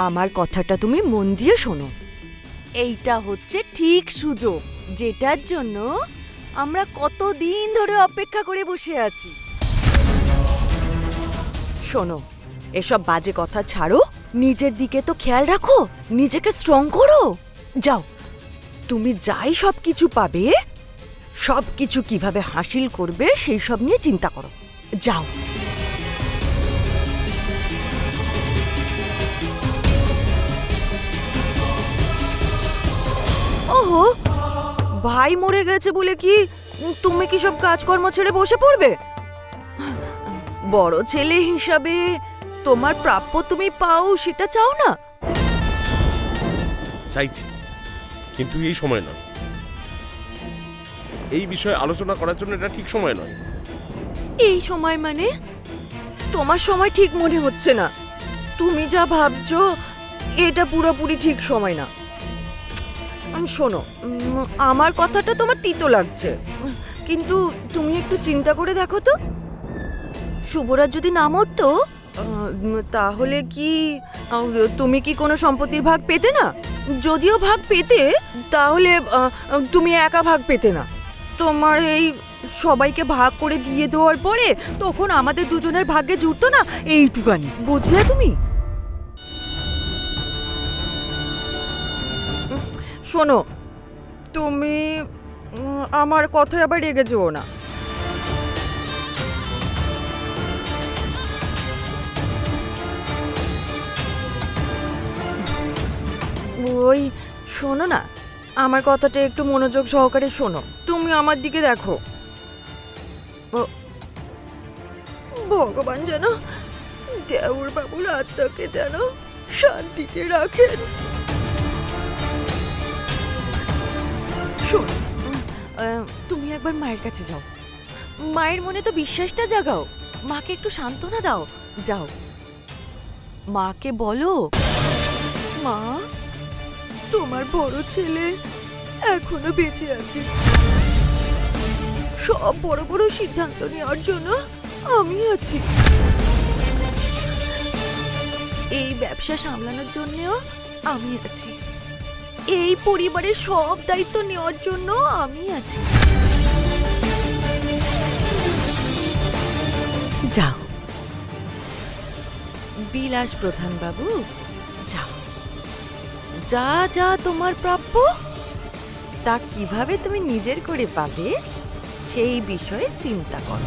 আমার কথাটা তুমি মন দিয়ে শোনো। এইটা হচ্ছে ঠিক সুযোগ, যেটার জন্য আমরা কতদিন ধরে অপেক্ষা করে বসে আছি। শোনো, এসব বাজে কথা ছাড়ো, নিজের দিকে তো খেয়াল রাখো, নিজেকে স্ট্রং করো। যাও, তুমি যাই সবকিছু পাবে, সবকিছু কিভাবে হাসিল করবে সেই সব নিয়ে চিন্তা করো। যাও। ওহো, ভাই মরে গেছে বলে কি তুমি কি সব কাজকর্ম ছেড়ে বসে পড়বে? বড় ছেলে হিসাবে তোমার প্রাপ্য তুমি পাও, সেটা চাও না? চাইছি, কিন্তু এই সময় না। এই বিষয়ে আলোচনা করার জন্য এটা ঠিক সময় নয়। এই সময় মানে? তোমার সময় ঠিক মনে হচ্ছে না। তুমি যা ভাবছো এটা পুরোপুরি ঠিক সময় না। শোনো, আমার কথাটা তোমার তিতো লাগছে, কিন্তু তুমি একটু চিন্তা করে দেখো তো, শুভরাজ যদি না মরতো তাহলে কি তুমি কি কোনো সম্পত্তির ভাগ পেতে না? যদিও ভাগ পেতে, তাহলে তুমি একা ভাগ পেতে না। তোমার এই সবাইকে ভাগ করে দিয়ে দেওয়ার পরে তখন আমাদের দুজনের ভাগ্যে জুটতো না এইটুকানি, বুঝলে তুমি? শোনো, তুমি আমার কথায় আবার রেগে যেও না। ওই শোনো না, আমার কথাটা একটু মনোযোগ সহকারে শোনো। তুমি আমার দিকে দেখো। ভগবান যেন দেওর বাবুর আত্মাকে যেন শান্তিতে রাখেন। শোনো, তুমি একবার মায়ের কাছে যাও, মায়ের মনে তো বিশ্বাসটা জাগাও, মাকে একটু সান্ত্বনা দাও। যাও, মাকে বলো, মা, তোমার বড় ছেলে এখনো বেঁচে আছে, সব বড় বড় সিদ্ধান্ত নেওয়ার জন্য আমি আছি, এই ব্যবসা সামলানোর জন্যও আমি আছি, এই পরিবারের সব দায়িত্ব নেওয়ার জন্য আমি আছি। যাও বিলাস প্রধান বাবু, যাও, যা যা তোমার প্রাপ্য তা কিভাবে তুমি নিজের করে পাবে সেই বিষয়ে চিন্তা করো।